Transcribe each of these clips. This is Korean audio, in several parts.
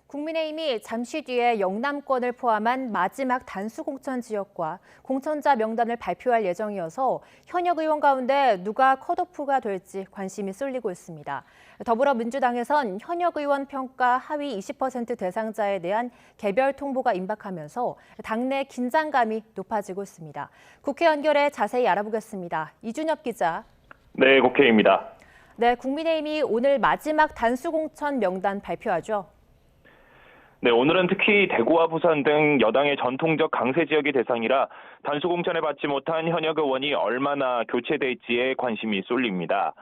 국민의힘이 잠시 뒤에 영남권을 포함한 마지막 단수공천 지역과 공천자 명단을 발표할 예정이어서 현역 의원 가운데 누가 컷오프가 될지 관심이 쏠리고 있습니다. 더불어민주당에선 현역 의원 평가 하위 20% 대상자에 대한 개별 통보가 임박하면서 당내 긴장감이 높아지고 있습니다. 국회 연결해 자세히 알아보겠습니다. 이준엽 기자. 네, 국회입니다. 네, 국민의힘이 오늘 마지막 단수공천 명단 발표하죠. 네, 오늘은 특히 대구와 부산 등 여당의 전통적 강세 지역이 대상이라 단수공천에 받지 못한 현역 의원이 얼마나 교체될지에 관심이 쏠립니다.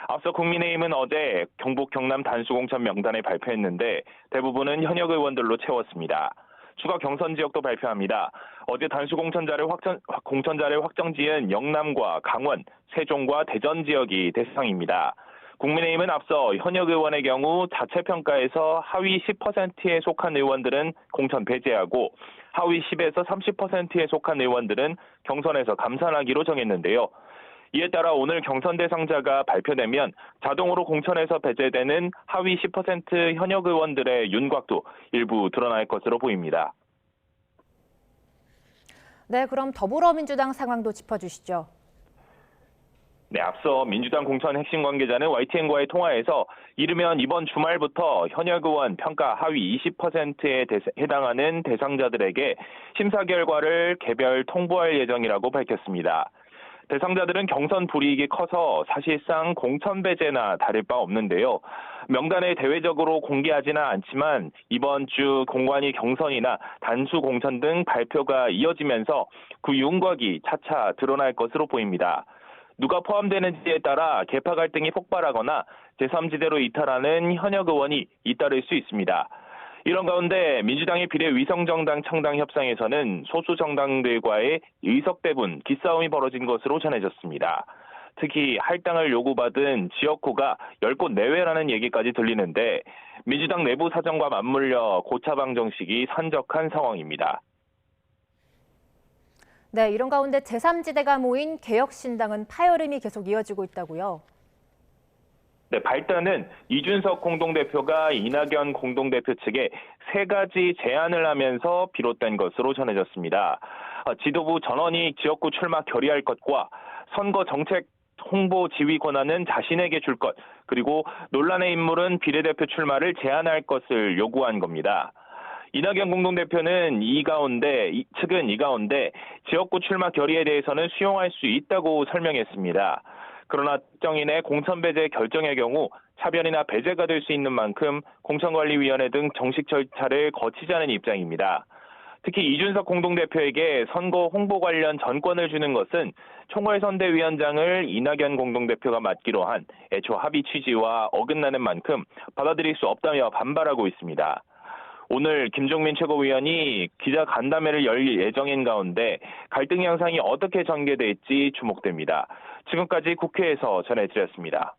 앞서 국민의힘은 어제 경북 경남 단수공천 명단을 발표했는데 대부분은 현역 의원들로 채웠습니다. 추가 경선 지역도 발표합니다. 어제 단수공천자를 확정지은 영남과 강원, 세종과 대전 지역이 대상입니다. 국민의힘은 앞서 현역 의원의 경우 자체 평가에서 하위 10%에 속한 의원들은 공천 배제하고 하위 10에서 30%에 속한 의원들은 경선에서 감산하기로 정했는데요. 이에 따라 오늘 경선 대상자가 발표되면 자동으로 공천에서 배제되는 하위 10% 현역 의원들의 윤곽도 일부 드러날 것으로 보입니다. 네, 그럼 더불어민주당 상황도 짚어주시죠. 네, 앞서 민주당 공천 핵심 관계자는 YTN과의 통화에서 이르면 이번 주말부터 현역 의원 평가 하위 20%에 해당하는 대상자들에게 심사 결과를 개별 통보할 예정이라고 밝혔습니다. 대상자들은 경선 불이익이 커서 사실상 공천 배제나 다를 바 없는데요. 명단을 대외적으로 공개하지는 않지만 이번 주 공관위 경선이나 단수 공천 등 발표가 이어지면서 그 윤곽이 차차 드러날 것으로 보입니다. 누가 포함되는지에 따라 계파 갈등이 폭발하거나 제3지대로 이탈하는 현역 의원이 잇따를 수 있습니다. 이런 가운데 민주당의 비례위성정당 창당 협상에서는 소수 정당들과의 의석 배분, 기싸움이 벌어진 것으로 전해졌습니다. 특히 할당을 요구받은 지역구가 10곳 내외라는 얘기까지 들리는데 민주당 내부 사정과 맞물려 고차방 정식이 산적한 상황입니다. 네, 이런 가운데 제3지대가 모인 개혁신당은 파열음이 계속 이어지고 있다고요. 네, 발단은 이준석 공동대표가 이낙연 공동대표 측에 3가지 제안을 하면서 비롯된 것으로 전해졌습니다. 지도부 전원이 지역구 출마 결의할 것과 선거 정책 홍보 지휘 권한은 자신에게 줄 것, 그리고 논란의 인물은 비례대표 출마를 제한할 것을 요구한 겁니다. 이낙연 공동대표는 이 가운데 지역구 출마 결의에 대해서는 수용할 수 있다고 설명했습니다. 그러나 특정인의 공천 배제 결정의 경우 차별이나 배제가 될 수 있는 만큼 공천관리위원회 등 정식 절차를 거치자는 입장입니다. 특히 이준석 공동대표에게 선거 홍보 관련 전권을 주는 것은 총괄선대위원장을 이낙연 공동대표가 맡기로 한 애초 합의 취지와 어긋나는 만큼 받아들일 수 없다며 반발하고 있습니다. 오늘 김종민 최고위원이 기자 간담회를 열릴 예정인 가운데 갈등 양상이 어떻게 전개될지 주목됩니다. 지금까지 국회에서 전해드렸습니다.